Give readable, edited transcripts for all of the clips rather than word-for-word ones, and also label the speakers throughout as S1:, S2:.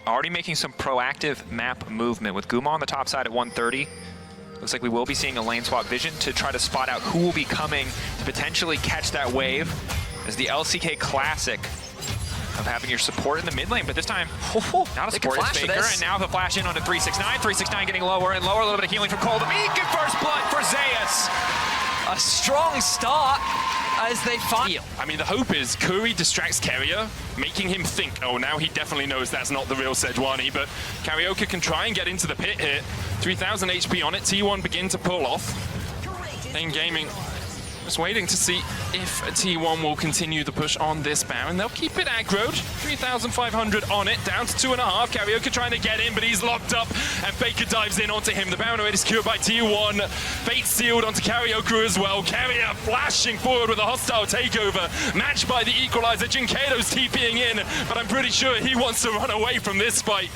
S1: already making some proactive map movement with Guma on the top side at 130. Looks like we will be seeing a lane swap vision to try to spot out who will be coming to potentially catch that wave as the LCK classic of having your support in the mid lane, but this time, not a support, it's Faker, and now the flash in onto 369. 369 getting lower and lower, a little bit of healing from Cole. The Meek and first blood for Zeus.
S2: A strong start as they find.
S3: I mean, the hope is Curry distracts Carrier, making him think, oh, now he definitely knows that's not the real Sejuani, but Karaoke can try and get into the pit here. 3,000 HP on it, T1 begin to pull off. And Gaming just waiting to see if T1 will continue the push on this Baron. They'll keep it aggroed. 3,500 on it, down to 2.5. Karaoke trying to get in, but he's locked up, and Faker dives in onto him. The Baron already secured by T1. Fate sealed onto Karaoke as well. Carrier flashing forward with a hostile takeover, matched by the equalizer. GenG's TPing in, but I'm pretty sure he wants to run away from this fight.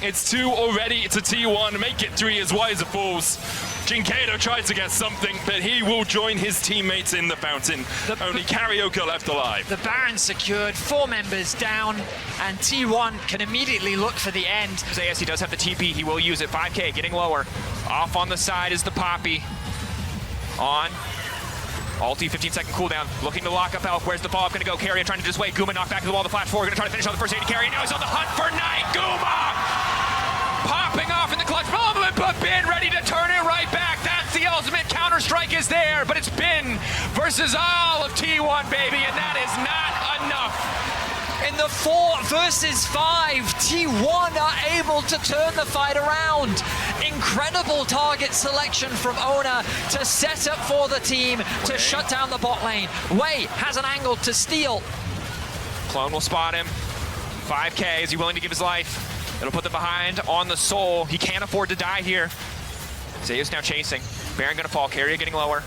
S3: It's 2 already, it's a T1. Make it 3 as Wiser falls. GenG tries to get something, but he will join his teammates in the fountain. Only Karaoke left alive.
S2: The Baron secured, 4 members down, and T1 can immediately look for the end.
S1: Zeus, he does have the TP, he will use it. 5K getting lower. Off on the side is the Poppy. On. Ulti, 15-second cooldown, looking to lock up Elf. Where's the follow-up gonna go? Carrier trying to dissuade. Guma knocked back to the wall, the flash forward, gonna try to finish on the first AD carry. Now he's on the hunt for Knight. Guma! Popping off in the clutch moment, but Ben ready to turn it right back. That's the ultimate counter-strike is there, but it's Ben versus all of T1, baby, and that is not enough.
S2: In the 4 versus 5, T1 are able to turn the fight around. Incredible target selection from Ona to set up for the team to shut down the bot lane. Wei has an angle to steal.
S1: Clone will spot him. 5K, is he willing to give his life? It'll put them behind on the soul. He can't afford to die here. Zeus now chasing. Baron gonna fall, Carrier getting lower.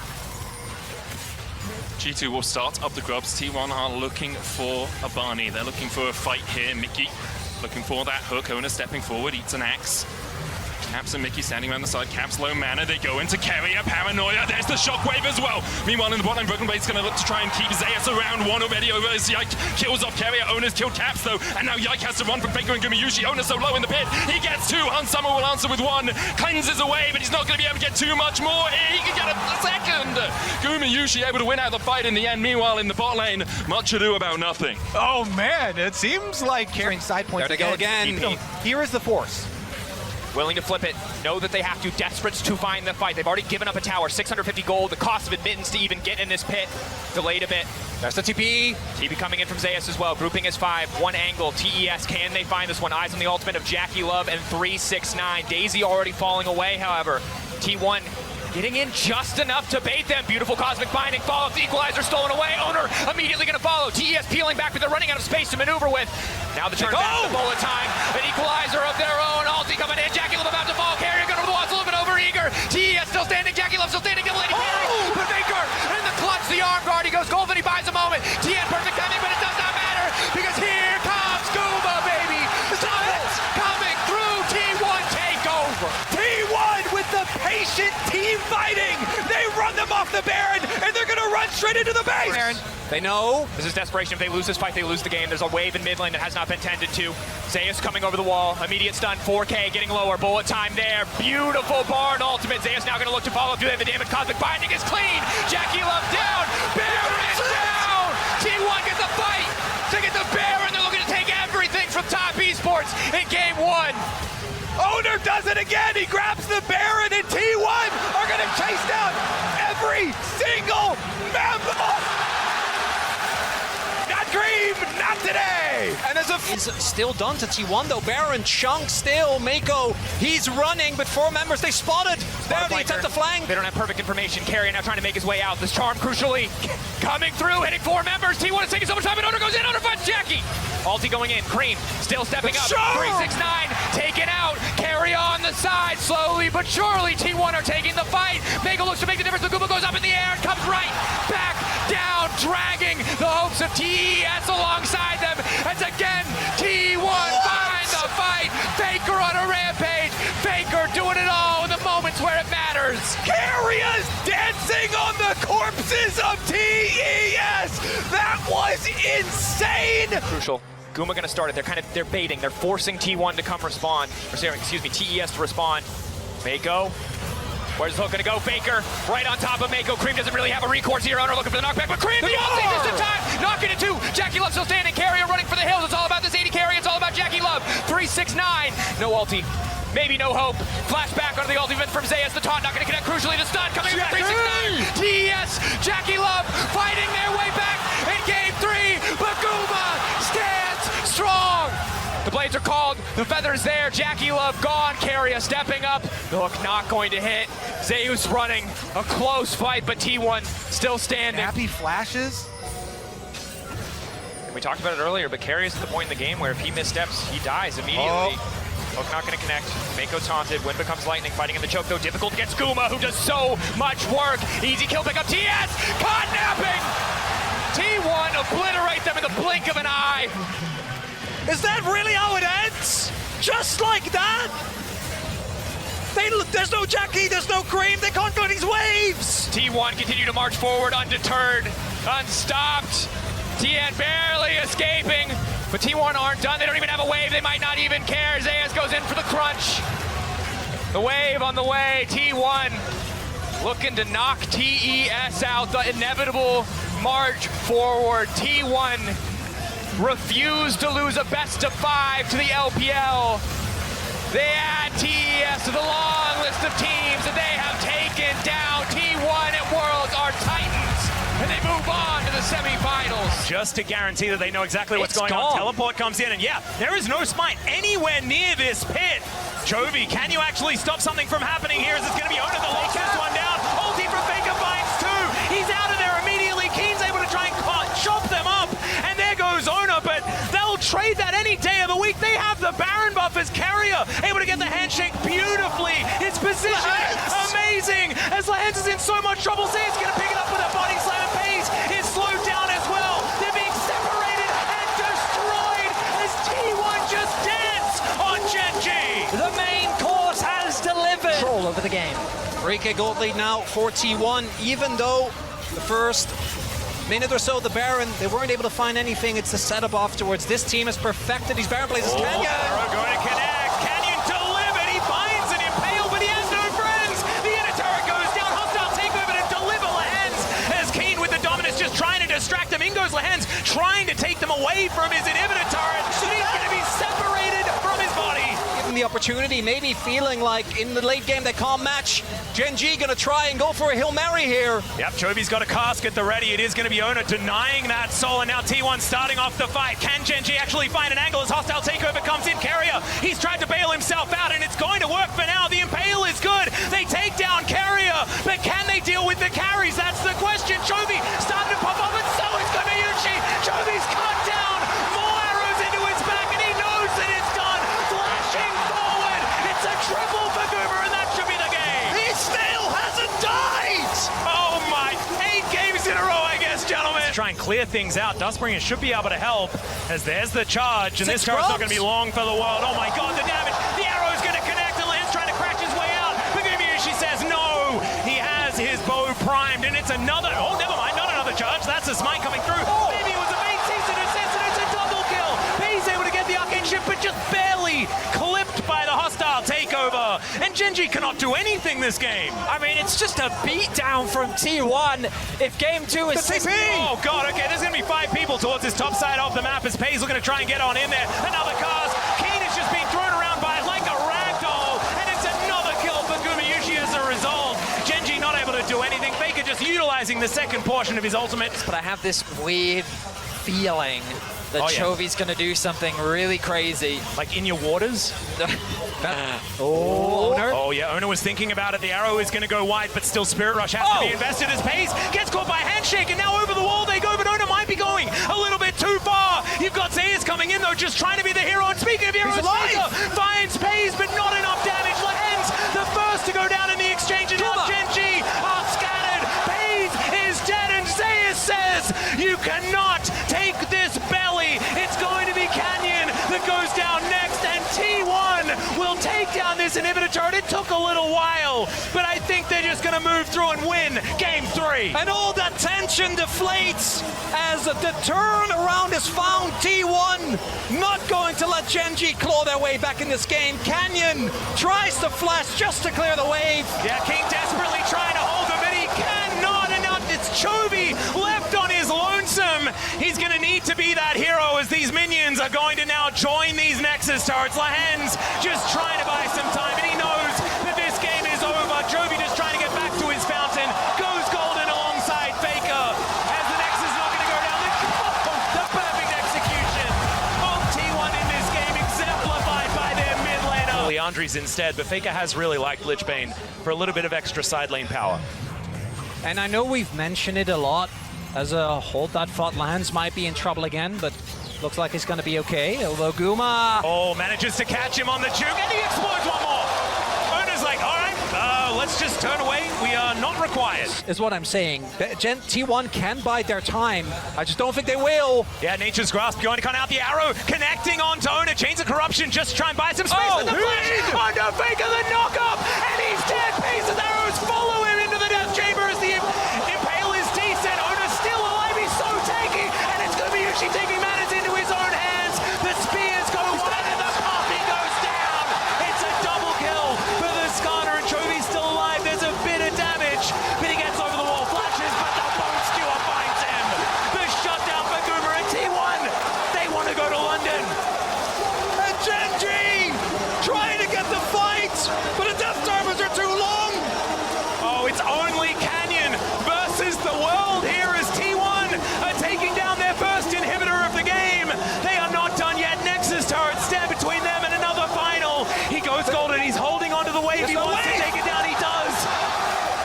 S3: G2 will start up the grubs. T1 are looking for a Barney. They're looking for a fight here. Mickey looking for that hook. Ona stepping forward, eats an axe. Caps and Mickey standing around the side. Caps low mana. They go into Carrier. Paranoia. There's the shockwave as well. Meanwhile, in the bottom, Broken Blade's going to look to try and keep Zeus around. 1 already over as Yike kills off Carrier. Ona's killed Caps though. And now Yike has to run from Faker and Gumayusi. Ona so low in the pit. He gets 2. Unsummer will answer with 1. Cleanses away, but he's not going to be able to get too much more here. He can get a second. Gumayusi able to win out the fight in the end. Meanwhile, in the bot lane, much ado about nothing.
S4: Oh man, it seems like carrying side points
S1: there to go again.
S4: Here is the force.
S1: Willing to flip it, know that they have to, desperate to find the fight. They've already given up a tower, 650 gold, the cost of admittance to even get in this pit, delayed a bit. There's the TP. TP coming in from Zeus as well, grouping is 5, 1 angle, TES, can they find this one? Eyes on the ultimate of Jackie Love and 369. Daisy already falling away, however. T1 getting in just enough to bait them. Beautiful cosmic binding, follow the equalizer stolen away. Owner immediately gonna follow. TES peeling back, but they're running out of space to maneuver with. Now the turn back, the bullet time, an equalizer of their own. Ulti coming in, Jackie Love about to fall. Carrier going to the wall, it's a little bit over eager. TES still standing, Jackie Love still standing, double lady carry. But Faker in the clutch, the arm guard, he goes golden, he buys a moment. TN perfect timing, but it does not matter because here comes Guma, baby. It's coming through, T1 takeover.
S4: T1 with the patient team fighting. They run them off the Baron, and they're gonna run straight into the base.
S1: Baron, they know this is desperation. If they lose this fight, they lose the game. There's a wave in mid lane that has not been tended to. Zeus coming over the wall, immediate stun, 4K getting lower, bullet time there. Beautiful barn ultimate. Zeus now gonna look to follow through the damage. Cosmic binding is clean. Jackie Love down, Baron is down. T1 gets a fight to get the Baron. They're looking to take everything from Top Esports in game 1.
S4: Owner does it again. He grabs the Baron, and T1 are gonna chase down every single member. Not Cream, not today. And as
S2: It's still done to T1 though. Baron, Chunk still, Mako, he's running, but 4 members, they spotted. There, they attempt to flank.
S1: They don't have perfect information. Carrier now trying to make his way out. This charm crucially coming through, hitting 4 members. T1 is taking so much time, and Owner goes in. Owner finds Jackie. Ulti going in. Cream still stepping up. 369 taken out. Carry on the side. Slowly but surely, T1 are taking the fight. Mako looks to make the difference. The Guma goes up in the air and comes right back down, dragging the hopes of TES alongside them. As again, T1 finds the fight. Faker on a rampage. Faker doing it all in the moments where it matters.
S4: Carrier's dancing on the corpses of TES. That was insane.
S1: Crucial. Guma gonna start it. They're baiting. They're forcing T1 to come respond. Or sorry, excuse me, TES to respond. Mako. Where's the hook gonna go? Faker right on top of Mako. Cream doesn't really have a recourse here. Owner looking for the knockback, but Cream the ulti just in time. Knocking it too. Jackie Love still standing. Carrier running for the hills. It's all about this 80 carry. It's all about Jackie Love. 369. No ulti. Maybe no hope. Flashback onto the ultimate from Zayas. The taunt not gonna connect. Crucially, the stun coming in 369. TES. Jackie Love fighting their way back in game 3. But Guma stands strong. The blades are called, the feather's there, Jackie Love gone, Carrier stepping up, the hook not going to hit, Zeus running, a close fight, but T1 still standing.
S4: Happy flashes.
S1: We talked about it earlier, but Carrier's at the point in the game where if he missteps, he dies immediately. Hook not gonna connect, Mako taunted, Wind becomes lightning, fighting in the choke though, difficult against Guma, who does so much work. Easy kill pick up, TS, caught napping! T1 obliterate them in the blink of an eye.
S5: Is that really how it ends? Just like that? There's no Jackie, there's no Cream, they can't go these waves!
S1: T1 continue to march forward undeterred, unstopped. TN barely escaping, but T1 aren't done. They don't even have a wave, they might not even care. Zayas goes in for the crunch. The wave on the way, T1 looking to knock TES out. The inevitable march forward. T1 refused to lose a best of 5 to the LPL. They add TES to the long list of teams that they have taken down. T1 at Worlds are Titans, and they move on to the semifinals.
S5: Just to guarantee that they know exactly what's going on, Teleport comes in, and yeah, there is no smite anywhere near this pit. Chovy, can you actually stop something from happening here? Is this going to be Oda that locks this one down? Ulti from Faker finds 2. He's out of there immediately. Keen's able to try and chop them up, and there goes Ona, but they'll trade that any day of the week. They have the Baron buff as Carrier, able to get the handshake beautifully. His position amazing, as Lahens is in so much trouble. Zay's going to pick it up with a body slam, and Pace is slowed down as well. They're being separated and destroyed as T1 just dance on GenG.
S2: The main course has delivered. Control over the game.
S6: 3K gold lead now for T1, even though the first minute or so, the Baron, they weren't able to find anything. It's the setup afterwards. This team has perfected these Baron plays.
S5: Canyon going to connect. Canyon delivered. He finds an Impale, but he has no friends. The inner turret goes down. Hostile takeover to deliver Lahens. As Keen with the dominance just trying to distract him. In goes Lahens, trying to take them away from his inhibitor turret. So he's going to be separated from his body.
S6: Given the opportunity, maybe feeling like in the late game they can't match. GenG gonna try and go for a Hail Mary here.
S5: Yep, Chovy's got a cask at the ready. It is going to be Ona denying that soul, and now T1 starting off the fight. Can GenG actually find an angle as hostile takeover comes in? Carrier, he's tried to bail himself out, and it's going to work for now. The Impale is good. They take down Carrier, but can they deal with the carries? That's the question. Chovy starting to pop up, and so is Gumayusi. Chovy's cut down. More arrows into his back, and he knows that it's done. Flashing forward. It's a triple for Goober, and that should be the game. He still hasn't died! Oh my, 8 games in a row, I guess, gentlemen. Try and clear things out. Dustbringer should be able to help, as there's the charge, and this turret's not going to be long for the world. Oh my god, the damage. The arrow's going to connect, and Lance trying to crash his way out. But Gumayusi says no. He has his bow primed, and it's another, oh, never mind, not another charge. That's a smite coming through. Maybe it was a main season assist, and it's a double kill. He's able to get the arcane ship, but just barely clipped by the hostile takeover. And GenG cannot do anything this game.
S2: I mean, it's just a beatdown from T1. If game 2 is...
S5: Oh god, okay, there's gonna be 5 people towards this top side of the map as Paze looking to try and get on in there. Another cast. Keen is just being thrown around by like a ragdoll, and it's another kill for Gumayusi as a result. GenG not able to do anything. Faker just utilizing the second portion of his ultimate.
S2: But I have this weird feeling that Chovy's gonna do something really crazy.
S5: Like in your waters?
S2: Owner.
S5: Oh yeah, Owner was thinking about it. The arrow is gonna go wide, but still Spirit Rush has to be invested as Pace gets caught by Handshake, and now over the wall they go, but Owner might be going a little bit too far. You've got Zayas coming in though, just trying to be the hero, and speaking of heroes, Faker finds Pace, but not enough damage. Lahens, the first to go down in the exchange, and now GenG are scattered. Pace is dead, and Zayas says, you cannot take this belly. It's going to be Canyon that goes down next, and T1 will take down this this inhibitor turret. It took a little while, but I think they're just going to move through and win Game 3.
S6: And all that tension deflates as the turnaround is found. T1 not going to let GenG claw their way back in this game. Canyon tries to flash just to clear the wave.
S5: Yeah, King desperately trying to hold him, but he cannot. And now it's Chovy left on his lonesome. He's going to need to be that hero as these minions are going to now join these Nexus turrets. Lahen's just trying to buy some time, and he knows that this game is over. Chovy just trying to get back to his fountain. Goes golden alongside Faker. As the Nexus is not going to go down. The perfect execution of T1 in this game, exemplified by their mid laner. Leandri's instead, but Faker has really liked Lichbane for a little bit of extra side lane power.
S6: And I know we've mentioned it a lot as a hold that thought Lahen's might be in trouble again, but looks like he's going to be okay. Although Guma...
S5: Oh, manages to catch him on the juke, and he explodes one more. Ona's like, all right, let's just turn away. We are not required.
S6: Is what I'm saying. T1 can bide their time. I just don't think they will.
S5: Yeah, Nature's Grasp going to come out the arrow, connecting onto Ona. Chains of Corruption just try and buy some space.
S6: Oh,
S5: with the flash. Oh, no, Faker, the knock-up, and he's dead. Pace's arrows follow him into the death chamber as the Impale is decent. Ona's still alive. He's so tanky, and it's Gumayusi taking matters into his own hands. The spears go wide, and the coffee goes down. It's a double kill for the Skarner, and Chovy's still alive. There's a bit of damage, but he gets over the wall, flashes, but the Bone Skewer finds him. The shutdown for Guma and T1. They want to go to London.
S6: And GenG trying to get the fight, but the death timers are too long.
S5: Oh, it's only Canyon versus the world here as T1 are taking down their first inhibitor of the game. They are not done yet. Nexus turret stand between them and another final. He goes golden. He's holding onto the wave. He wants to take it down. He does.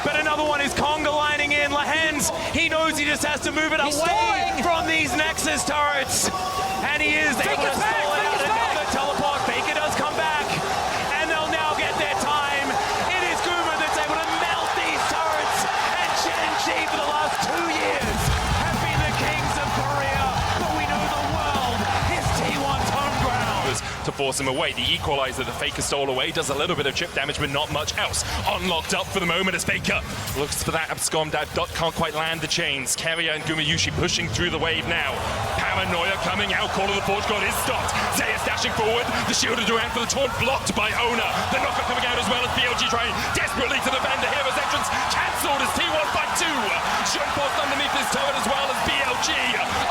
S5: But another one is conga lining in. Lahen's, he knows he just has to move it away from these Nexus turrets. And he is able to stall it out. Another teleport. Faker does come back. And they'll now get their time. It is Guma that's able to melt these turrets. And GenG for the last 2 years have been the kings of Korea. But we know the world is T1's home ground.
S3: To force him away. The equalizer that Faker stole away does a little bit of chip damage, but not much else. Unlocked up for the moment as Faker looks for that abscond. That dot can't quite land the chains. Carrier and Gumayusi pushing through the wave now. Paranoia coming out. Call of the Forge God is stopped. Zeus dashing forward. The shield of Durant for the taunt blocked by Ona. The knocker coming out as well as BLG trying desperately to defend the hero's entrance. Cancelled as T1 by 2. Shunforced underneath this turret as well as BLG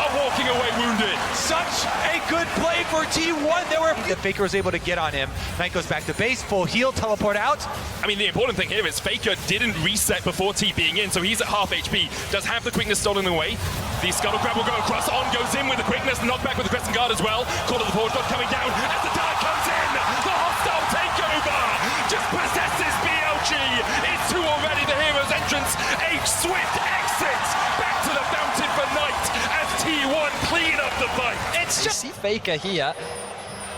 S3: are walking away wounded.
S4: Such a good play for T1. There were that Faker was able to get on him. Knight goes back to base, full heal, teleport out.
S3: I mean, the important thing here is Faker didn't reset before TPing in, so he's at half HP. Does have the quickness stolen away. The Scuttle Grab will go across. On goes in with the quickness. Knockback with the Crescent Guard as well. Call of the Forge God coming down as the dart comes in. The hostile takeover just possesses BLG. It's 2 already. The hero's entrance. A swift exit back to the fountain for Knight as T1 clean up the fight.
S2: It's just Faker here.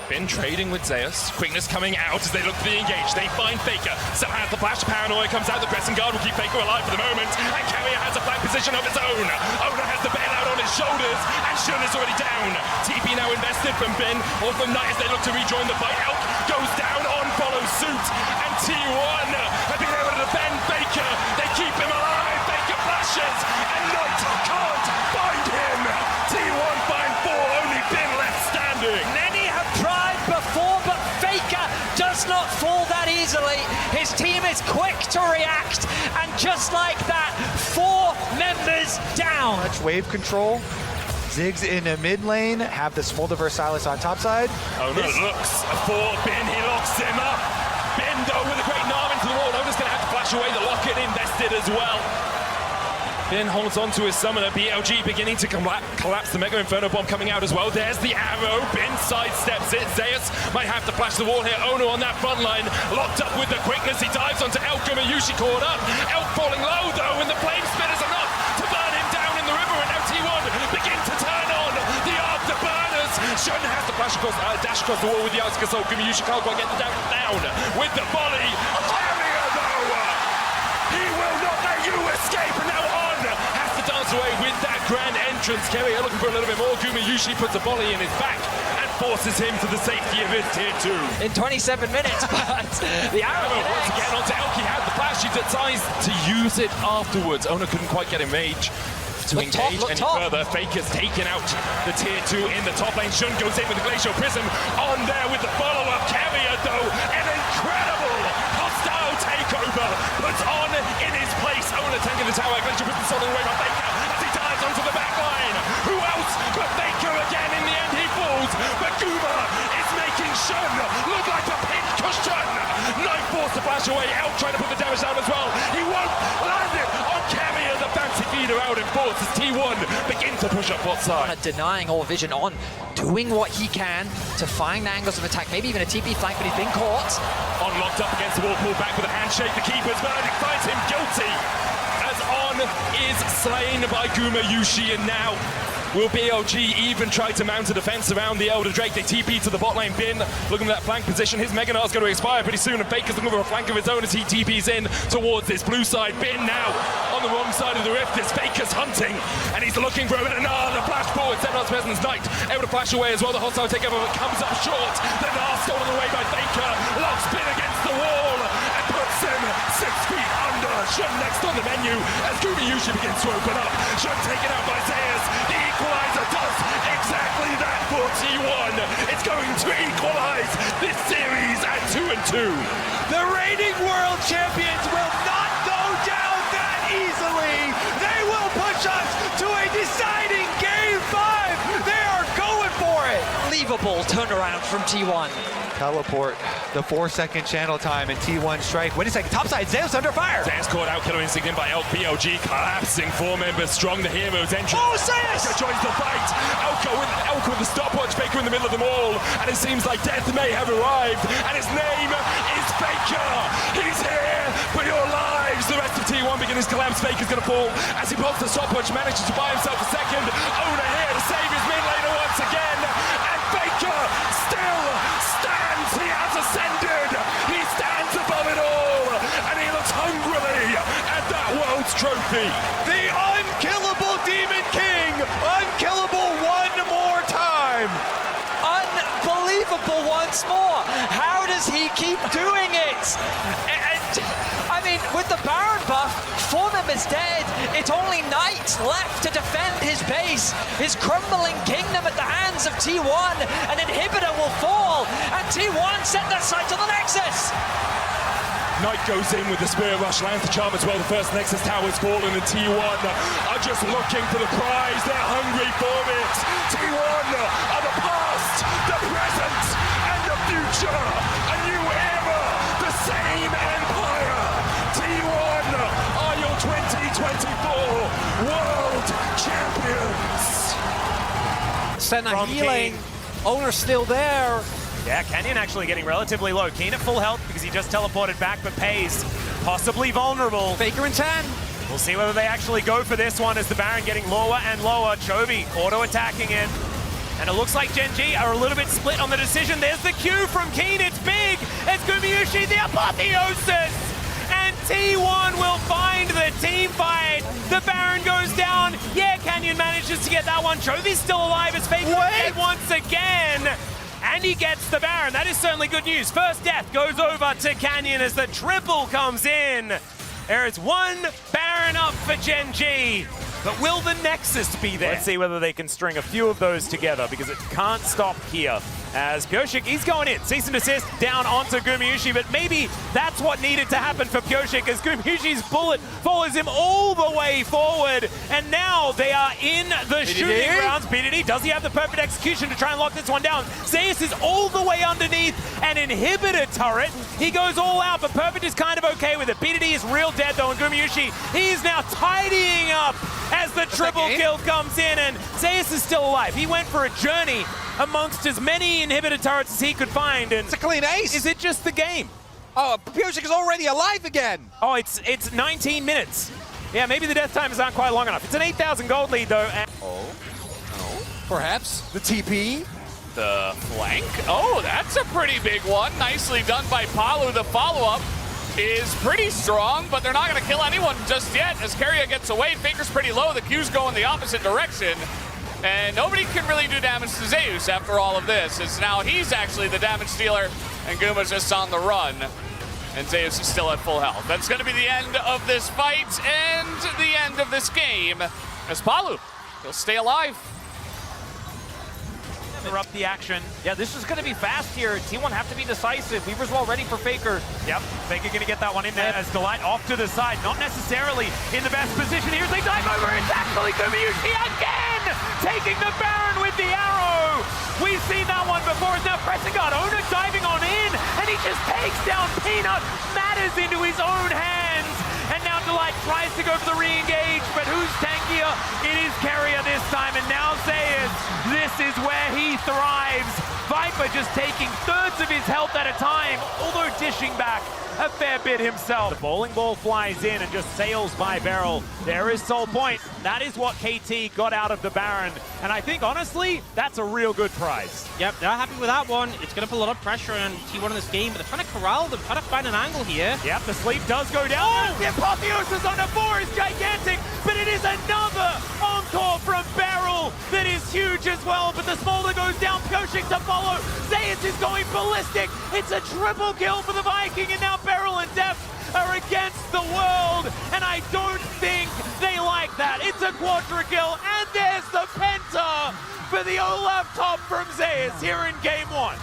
S3: Been trading with Zeus. Quickness coming out as they look to be engaged. They find Faker. Somehow the flash Paranoia comes out. The Crescent Guard will keep Faker alive for the moment. And Carrier has a flank position of its own. Ona has the bailout on his shoulders. And Shun is already down. TP now invested from Bin or from Knight as they look to rejoin the fight. Elk goes down on follow suit. And T1 have been able to defend Faker. They keep him alive. Faker flashes. And Knight can't find him. T1 find 4. Only Bin left standing.
S2: Many have tried before, but Faker does not fall that easily. His team is quick to react, and just like that, 4 members down.
S4: Much wave control. Ziggs in a mid lane, have the Smolder Versailles on top side.
S3: Ona looks for Bin, he locks him up. Bin though with a great arm into the wall. Ona's gonna have to flash away, the lock-in invested as well. Bin holds on to his summoner. BLG beginning to collapse. The Mega Inferno Bomb coming out as well. There's the arrow. Bin sidesteps it. Zeus might have to flash the wall here. Ona on that front line. Locked up with the quickness. He dives onto Elk. Gumayusi caught up. Elk falling low though, and the flame spin is enough to burn him down in the river. And now T1 begin to turn on the afterburners. Shun has to flash across, dash across the wall with the Asuka Soul. Gumayusi can't quite get the down with the volley. Carrier though. He will not let you escape. And now has to dance away with that grand entrance. Carrier looking for a little bit more. Gumayusi puts a volley in his back and forces him to the safety of his tier 2.
S2: In 27 minutes, but the arrow
S3: Once
S2: connects.
S3: again onto Elk, he had the flash, he decides to use it afterwards. Ona couldn't quite get in range to
S2: Look top,
S3: engage
S2: look
S3: any
S2: top.
S3: further. Faker's taken out the tier 2 in the top lane. Shun goes in with the Glacial Prism on there with the follow-up. Carrier though, an incredible hostile takeover puts on in his place. Ona taking the tower, Glacial Prism stolen away by Faker as he dives onto the back line. Who else but Faker again? In the end he falls, but Guma is making Shun look like a pin cushion. Knife forced to flash away. Elk trying to put the damage down as well. He won't land it on Carrier. The bouncy feeder out in force as T1 begin to push up bot side.
S2: Denying all vision on, doing what he can to find angles of attack, maybe even a TP flank, but he's been caught.
S3: On locked up against the wall, pulled back with a handshake. The keeper's verdict finds him guilty as On is slain by Gumayusi, and now will BLG even try to mount a defense around the Elder Drake? They TP to the bot lane. Bin looking at that flank position. His Mega Knight's going to expire pretty soon, and Faker's looking for a flank of his own as he TPs in towards this blue side. Bin now on the wrong side of the rift. This Faker's hunting, and he's looking for it. Another flash forward. Xenos Peasant's Knight able to flash away as well. The hostile takeover comes up short. The Gnar stolen away by Faker. Locks Bin against the wall and puts him 6 feet under. Shun next on the menu as Gumayusi begins to open up. Shun taken out by Zeus. The equalizer does exactly that for T1. It's going to equalize this series at 2-2.
S6: The reigning world champions will not go down that easily. They will push us to a deciding game 5. They are going for it.
S2: Unbelievable turnaround from T1.
S4: Teleport, the 4-second channel time, and T1 strike. Wait a second, topside, Zeus under fire.
S3: Zeus caught out, killer instinct in by Elk. BLG collapsing, 4 members strong, the hero's entrance.
S6: Oh, Zeus!
S3: Faker joins the fight. Elk with the stopwatch, Faker in the middle of them all, and it seems like death may have arrived, and his name is Faker. He's here for your lives. The rest of T1 begin his collapse. Faker's gonna fall as he pulls the stopwatch, manages to buy himself a second. Ona here to save his mid laner once again, and Faker still stands. He has ascended. He stands above it all, and he looks hungrily at that world's trophy.
S6: The unkillable Demon King, unkillable one more time.
S2: Unbelievable once more. How does he keep doing it? I mean, with the Baron buff, 4 members dead. It's only Knight left to defend his base. His crumbling kingdom at the hands of T1. An inhibitor will fall, and T1 set their sight to the Nexus.
S3: Knight goes in with the Spirit Rush, lands the charm as well. The first Nexus tower's fallen, and T1 are just looking for the prize. They're hungry for it. T1 are the past, the present, and the future. A new era, the same empire. T1 are your 2024 world champions.
S6: Senna
S5: From
S6: healing.
S5: King.
S6: Owner's still there.
S5: Yeah, Canyon actually getting relatively low. Keen at full health because he just teleported back, but FaZe possibly vulnerable.
S6: Faker and 10.
S5: We'll see whether they actually go for this one as the Baron getting lower and lower. Chovy auto-attacking it. And it looks like GenG are a little bit split on the decision. There's the Q from Keen. It's big. It's Gumayusi, the apotheosis. And T1 will find the team fight. The Baron goes down. Yeah, Canyon manages to get that one. Chovy's still alive as Faker dead once again. And he gets the Baron. That is certainly good news. First death goes over to Canyon as the triple comes in. There is 1 Baron up for GenG. But will the Nexus be there? Let's see whether they can string a few of those together because it can't stop here. As Pyoshik, he's going in. Cease and desist down onto Gumayusi, but maybe that's what needed to happen for Pyoshik as Gumayushi's bullet follows him all the way forward. And now they are in the shooting rounds. BDD, does he have the perfect execution to try and lock this one down? Zeus is all the way underneath an inhibitor turret. He goes all out, but Perfect is kind of okay with it. BDD is real dead though, and Gumayusi, he is now tidying up as the triple kill comes in, and Zeus is still alive. He went for a journey amongst as many inhibitor turrets as he could find, and
S6: It's a clean ace.
S5: is it just the game?
S6: Oh, Pyoshik is already alive again.
S5: Oh, it's 19 minutes. Yeah, maybe the death times aren't quite long enough. It's an 8,000 gold lead though. And
S6: Perhaps the TP.
S7: The flank. Oh, that's a pretty big one. Nicely done by Palu. The follow-up is pretty strong, but they're not going to kill anyone just yet as Carrier gets away. Faker's pretty low. The Q's go in the opposite direction. And nobody can really do damage to Zeus after all of this, as now he's actually the damage dealer, and Guma's just on the run. And Zeus is still at full health. That's going to be the end of this fight and the end of this game, as Palu, he'll stay alive.
S5: Interrupt the action.
S6: Yeah, this is going to be fast here. T1 have to be decisive. Weaver's Wall ready for Faker.
S5: Yep, Faker going to get that one in there as Delight off to the side. Not necessarily in the best position. Here's a dive over. It's actually Gumayusi again, taking the Baron with the arrow. We've seen that one before. It's now pressing guard. Ona diving on in, and he just takes down Peanut, matters into his own hands. And now Delight tries to go for the re-engage, but who's tankier? It is Carrier this time, and now Zayas. This is where he thrives. Viper just taking thirds of his health at a time, although dishing back a fair bit himself. The bowling ball flies in and just sails by Beryl. There is Soul Point. That is what KT got out of the Baron. And I think, honestly, that's a real good prize.
S6: Yep, they're happy with that one. It's going to put a lot of pressure on T1 in this game, but they're trying to corral them, trying to find an angle here.
S5: Yep, the sleep does go down. Oh! The apotheosis on the 4 is gigantic, but it is another encore from Beryl that is huge as well. But the smolder goes down, Pioshik to follow. Zayas is going ballistic. It's a triple kill for the Viking, and now Beryl and Def are against the world, and I don't think they like that. It's a quadra kill, and there's the penta for the Olaf top from Zayas here in game 1.